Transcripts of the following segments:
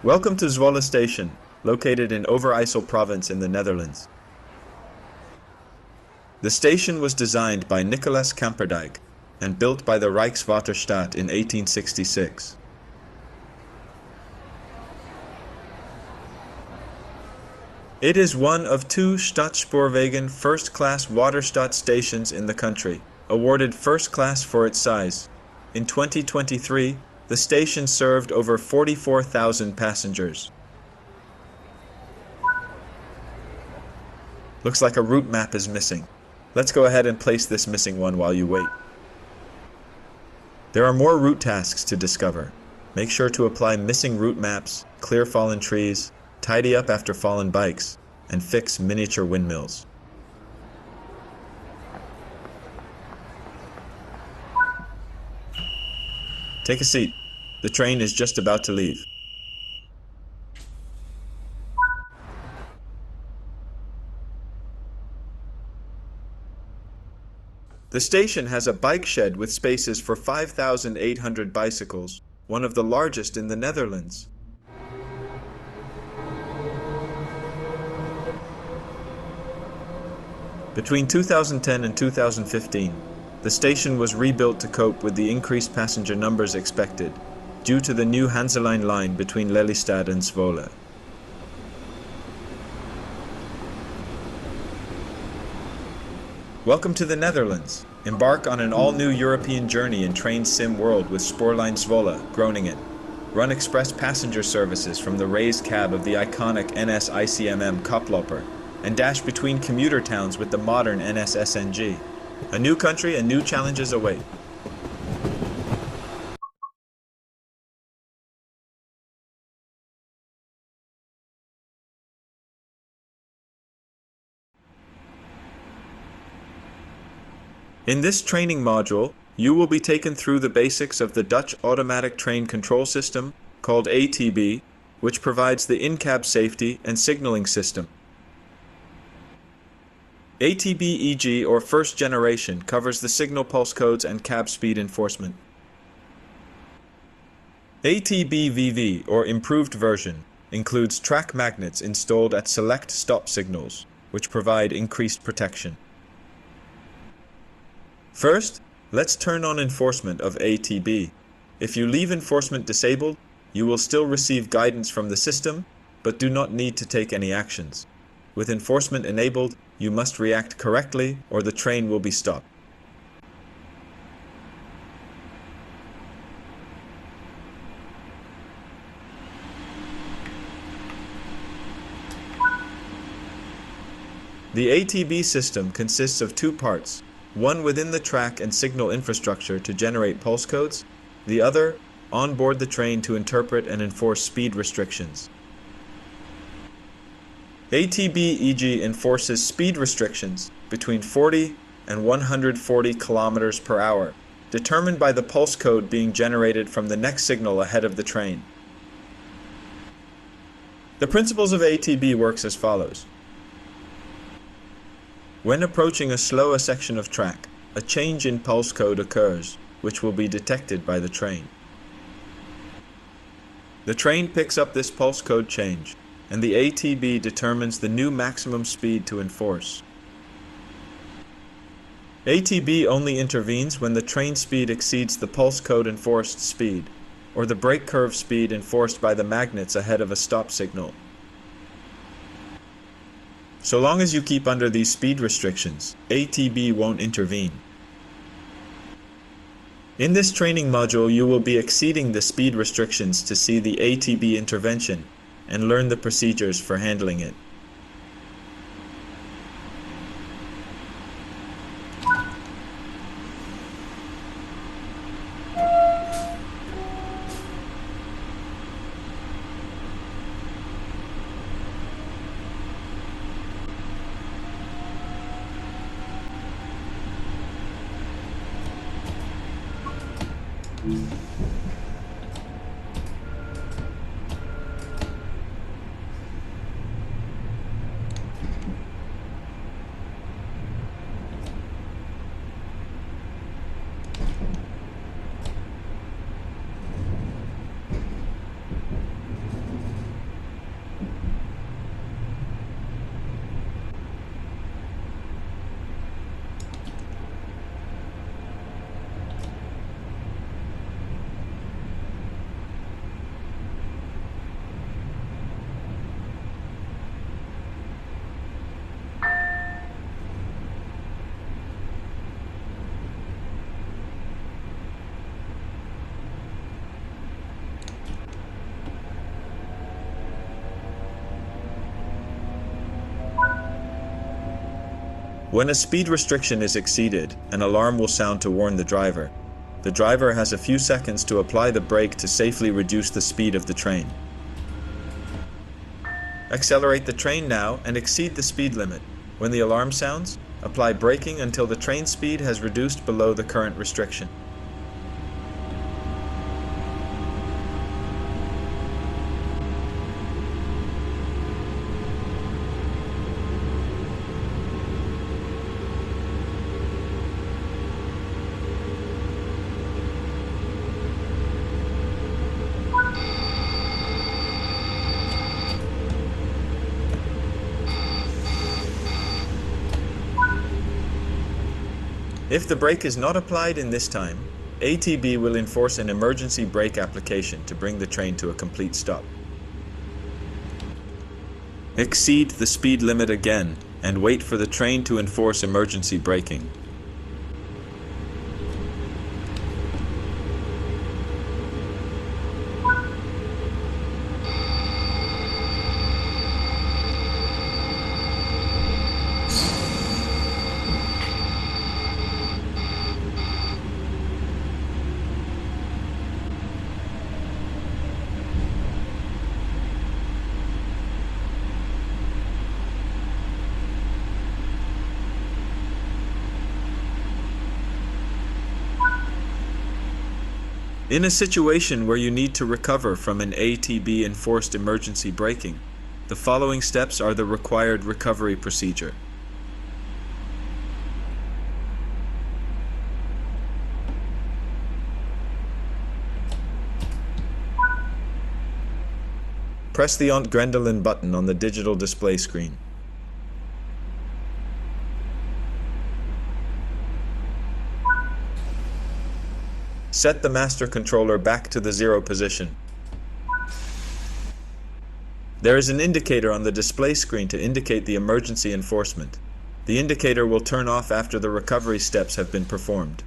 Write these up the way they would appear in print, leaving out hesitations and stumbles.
Welcome to Zwolle Station, located in Overijssel province in the Netherlands. The station was designed by Nicolas Kamperdijk and built by the Rijkswaterstaat in 1866. It is one of two Stadsspoorwegen first-class Waterstaat stations in the country, awarded first class for its size. In 2023, the station served over 44,000 passengers. Looks like a route map is missing. Let's go ahead and place this missing one while you wait. There are more route tasks to discover. Make sure to apply missing route maps, clear fallen trees, tidy up after fallen bikes, and fix miniature windmills. Take a seat. The train is just about to leave. The station has a bike shed with spaces for 5,800 bicycles, one of the largest in the Netherlands. Between 2010 and 2015, the station was rebuilt to cope with the increased passenger numbers expected, due to the new Hanselijn line between Lelystad and Zwolle. Welcome to the Netherlands. Embark on an all-new European journey in train sim world with Spoorlijn Zwolle, Groningen. Run express passenger services from the raised cab of the iconic NS ICMM Koploper, and dash between commuter towns with the modern NS SNG. A new country and new challenges await. In this training module, you will be taken through the basics of the Dutch Automatic Train Control System, called ATB, which provides the in-cab safety and signaling system. ATB-EG, or first generation, covers the signal pulse codes and cab speed enforcement. ATB-VV, or improved version, includes track magnets installed at select stop signals, which provide increased protection. First, let's turn on enforcement of ATB. If you leave enforcement disabled, you will still receive guidance from the system, but do not need to take any actions. With enforcement enabled, you must react correctly or the train will be stopped. The ATB system consists of two parts. One within the track and signal infrastructure to generate pulse codes, the other on board the train to interpret and enforce speed restrictions. ATB-EG enforces speed restrictions between 40 and 140 kilometers per hour, determined by the pulse code being generated from the next signal ahead of the train. The principles of ATB works as follows. When approaching a slower section of track, a change in pulse code occurs, which will be detected by the train. The train picks up this pulse code change, and the ATB determines the new maximum speed to enforce. ATB only intervenes when the train speed exceeds the pulse code enforced speed, or the brake curve speed enforced by the magnets ahead of a stop signal. So long as you keep under these speed restrictions, ATB won't intervene. In this training module, you will be exceeding the speed restrictions to see the ATB intervention and learn the procedures for handling it. When a speed restriction is exceeded, an alarm will sound to warn the driver. The driver has a few seconds to apply the brake to safely reduce the speed of the train. Accelerate the train now and exceed the speed limit. When the alarm sounds, apply braking until the train speed has reduced below the current restriction. If the brake is not applied in this time, ATB will enforce an emergency brake application to bring the train to a complete stop. Exceed the speed limit again and wait for the train to enforce emergency braking. In a situation where you need to recover from an ATB-enforced emergency braking, the following steps are the required recovery procedure. Press the Grendelin button on the digital display screen. Set the master controller back to the 0 position. There is an indicator on the display screen to indicate the emergency enforcement. The indicator will turn off after the recovery steps have been performed.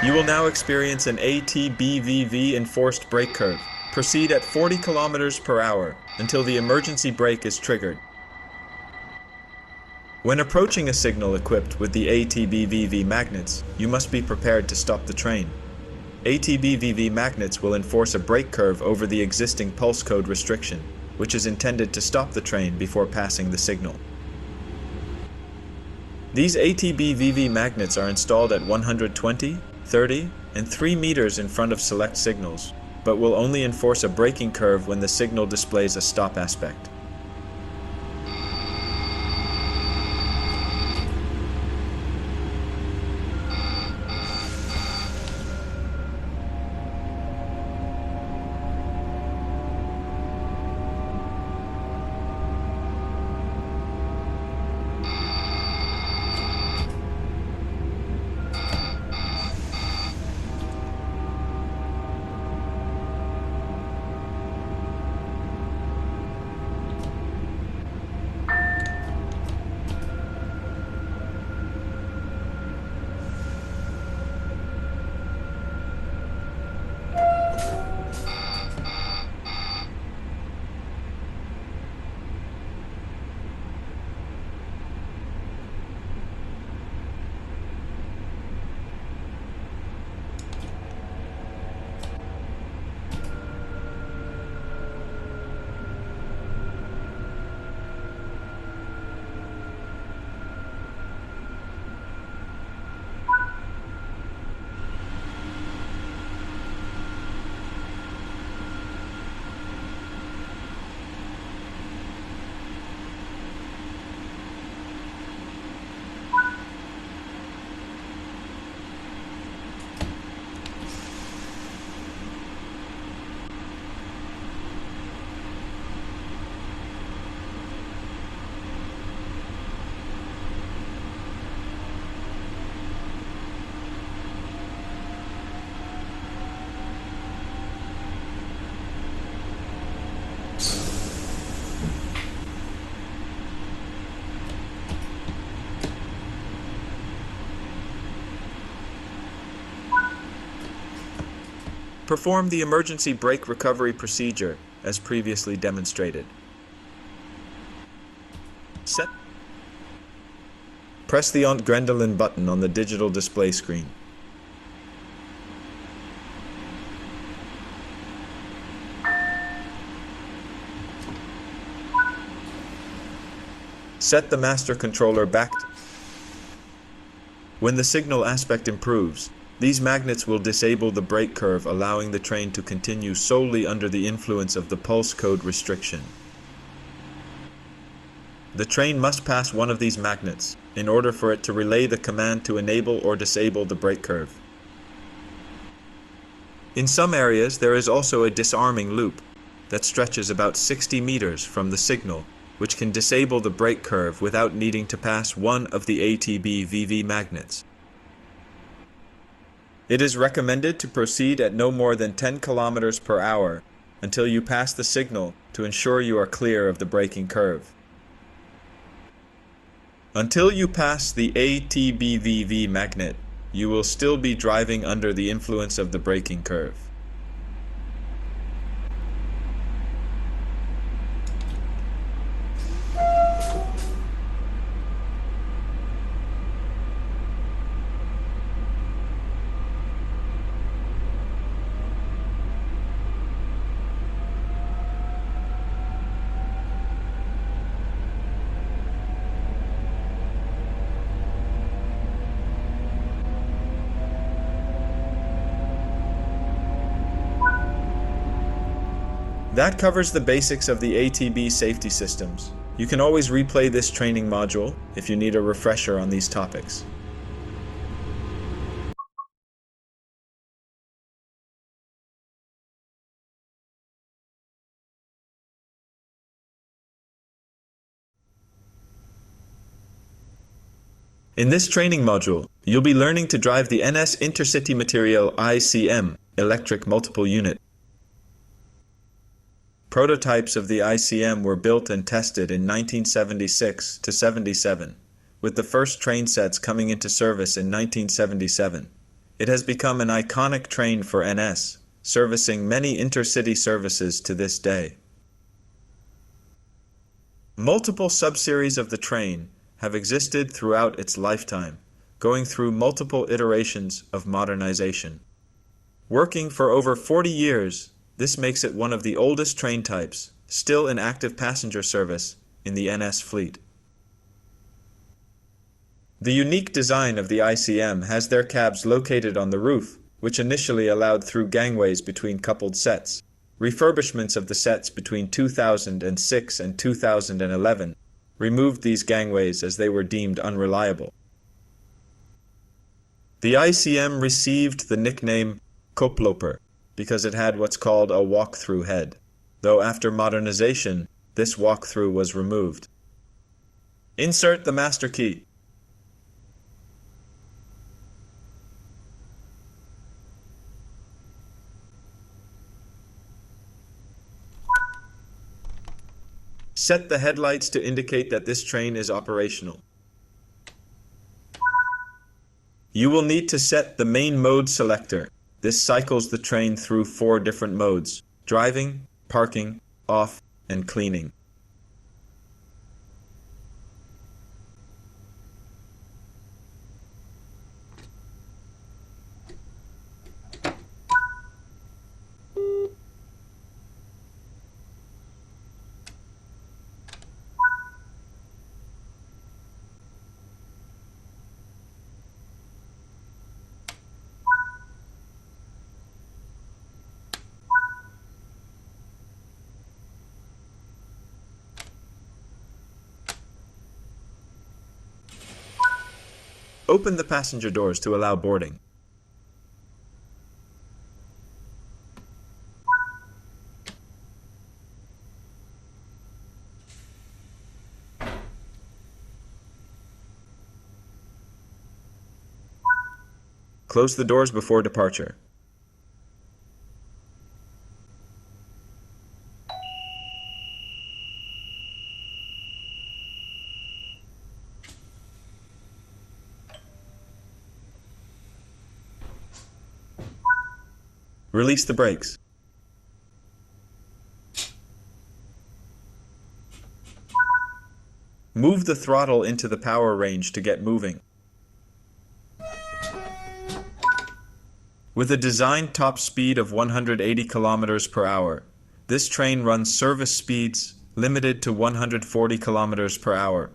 You will now experience an ATBVV enforced brake curve. Proceed at 40 km per hour until the emergency brake is triggered. When approaching a signal equipped with the ATBVV magnets, you must be prepared to stop the train. ATBVV magnets will enforce a brake curve over the existing pulse code restriction, which is intended to stop the train before passing the signal. These ATBVV magnets are installed at 120, 30, and 3 meters in front of select signals, but will only enforce a braking curve when the signal displays a stop aspect. Perform the emergency brake recovery procedure as previously demonstrated. Press the Aunt Gwendolen button on the digital display screen. Set the master controller back. When the signal aspect improves, these magnets will disable the brake curve, allowing the train to continue solely under the influence of the pulse code restriction. The train must pass one of these magnets in order for it to relay the command to enable or disable the brake curve. In some areas, there is also a disarming loop that stretches about 60 meters from the signal, which can disable the brake curve without needing to pass one of the ATB-VV magnets. It is recommended to proceed at no more than 10 kilometers per hour until you pass the signal to ensure you are clear of the braking curve. Until you pass the ATB-VV magnet, you will still be driving under the influence of the braking curve. That covers the basics of the ATB safety systems. You can always replay this training module if you need a refresher on these topics. In this training module, you'll be learning to drive the NS Intercity Material ICM, Electric Multiple Unit. Prototypes of the ICM were built and tested in 1976 to 77, with the first train sets coming into service in 1977. It has become an iconic train for NS, servicing many intercity services to this day. Multiple subseries of the train have existed throughout its lifetime, going through multiple iterations of modernization. Working for over 40 years, this makes it one of the oldest train types, still in active passenger service in the NS fleet. The unique design of the ICM has their cabs located on the roof, which initially allowed through gangways between coupled sets. Refurbishments of the sets between 2006 and 2011 removed these gangways as they were deemed unreliable. The ICM received the nickname Koploper because it had what's called a walk-through head, though after modernization, this walk-through was removed. Insert the master key. Set the headlights to indicate that this train is operational. You will need to set the main mode selector. This cycles the train through 4 different modes: driving, parking, off, and cleaning. Open the passenger doors to allow boarding. Close the doors before departure. Release the brakes. Move the throttle into the power range to get moving. With a designed top speed of 180 kilometers per hour, this train runs service speeds limited to 140 kilometers per hour.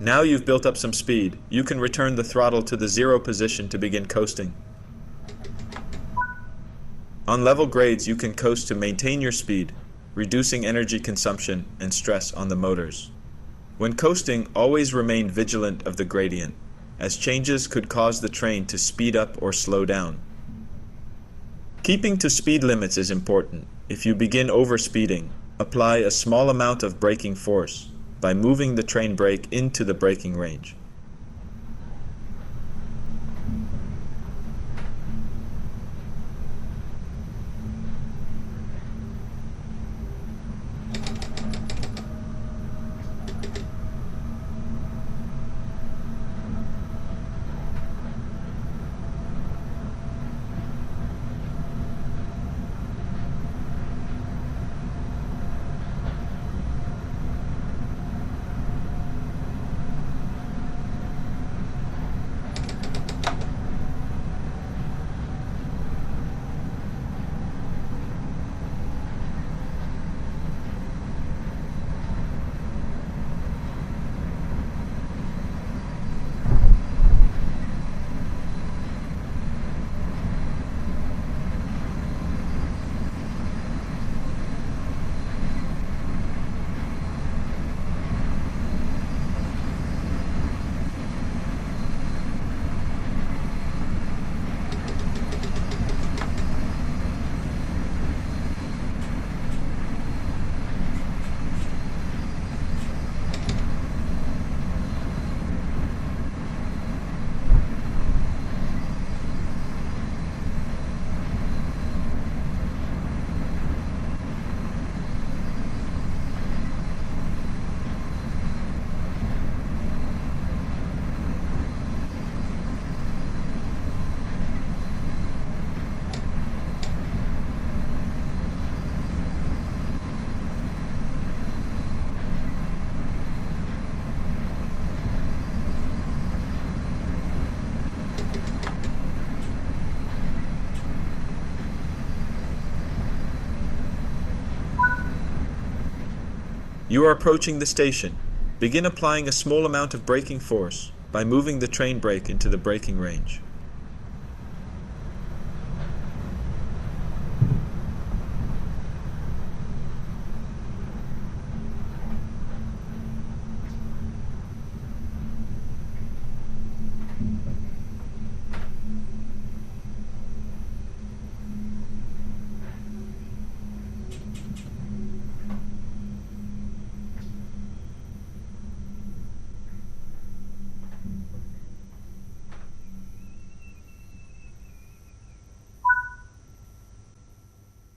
Now you've built up some speed, you can return the throttle to the 0 position to begin coasting. On level grades, you can coast to maintain your speed, reducing energy consumption and stress on the motors. When coasting, always remain vigilant of the gradient, as changes could cause the train to speed up or slow down. Keeping to speed limits is important. If you begin overspeeding, apply a small amount of braking force by moving the train brake into the braking range. You are approaching the station. Begin applying a small amount of braking force by moving the train brake into the braking range.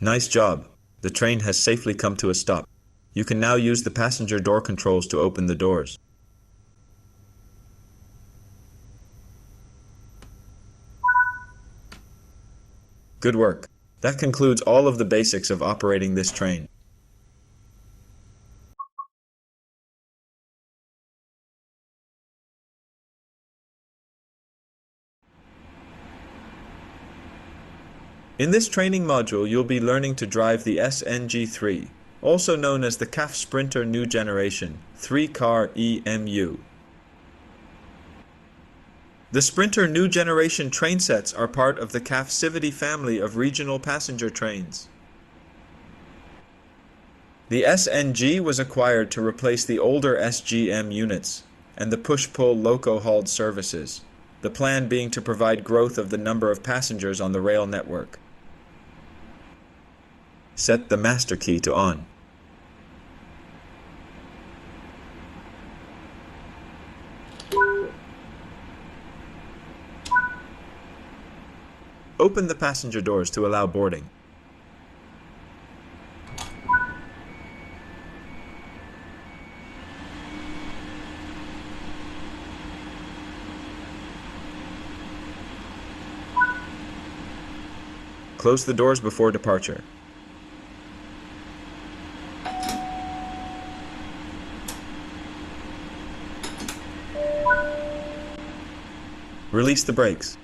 Nice job. The train has safely come to a stop. You can now use the passenger door controls to open the doors. Good work. That concludes all of the basics of operating this train. In this training module, you'll be learning to drive the SNG3, also known as the CAF Sprinter New Generation 3-Car EMU. The Sprinter new generation train sets are part of the Capsivity family of regional passenger trains. The SNG was acquired to replace the older SGM units and the push-pull loco hauled services, the plan being to provide growth of the number of passengers on the rail network. Set the master key to on. Open the passenger doors to allow boarding. Close the doors before departure. Release the brakes.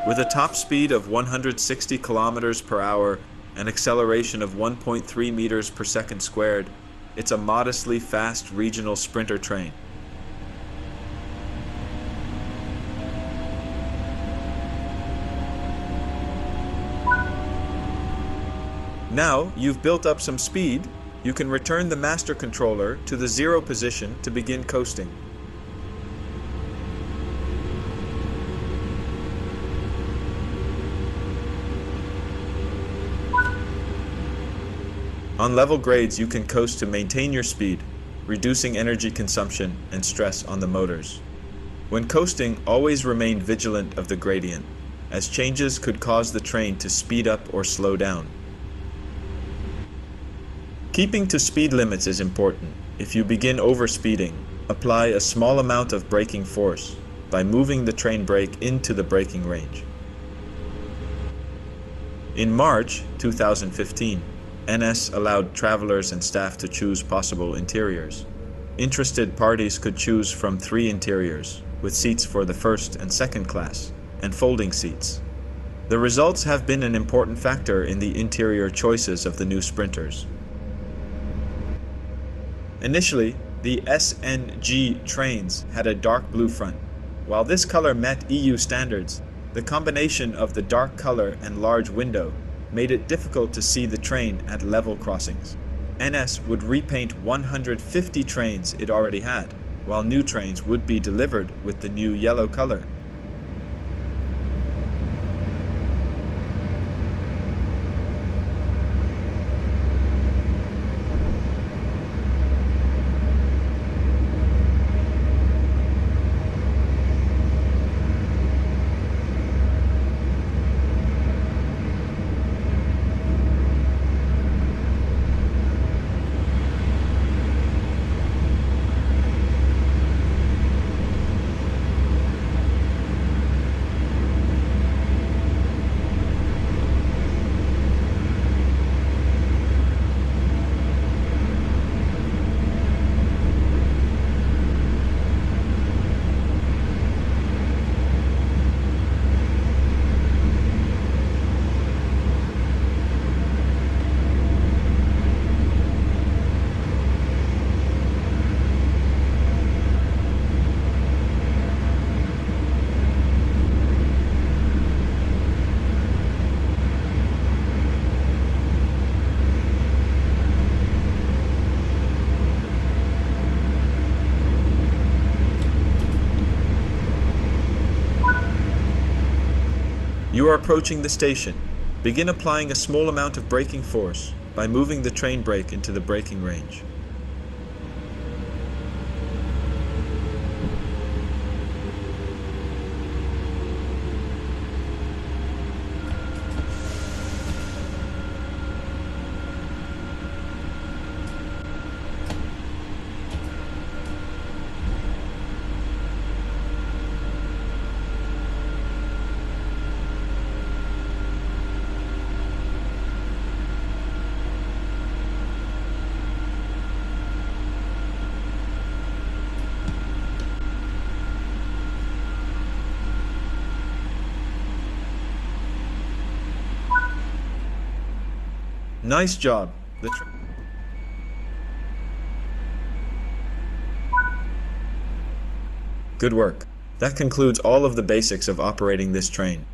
With a top speed of 160 kilometers per hour and acceleration of 1.3 meters per second squared, it's a modestly fast regional sprinter train. Now you've built up some speed, you can return the master controller to the 0 position to begin coasting. On level grades, you can coast to maintain your speed, reducing energy consumption and stress on the motors. When coasting, always remain vigilant of the gradient, as changes could cause the train to speed up or slow down. Keeping to speed limits is important. If you begin overspeeding, apply a small amount of braking force by moving the train brake into the braking range. In March 2015, NS allowed travelers and staff to choose possible interiors. Interested parties could choose from 3 interiors, with seats for the first and second class, and folding seats. The results have been an important factor in the interior choices of the new Sprinters. Initially, the SNG trains had a dark blue front. While this color met EU standards, the combination of the dark color and large window made it difficult to see the train at level crossings. NS would repaint 150 trains it already had, while new trains would be delivered with the new yellow color. You are approaching the station. Begin applying a small amount of braking force by moving the train brake into the braking range. Nice job. Good work. That concludes all of the basics of operating this train.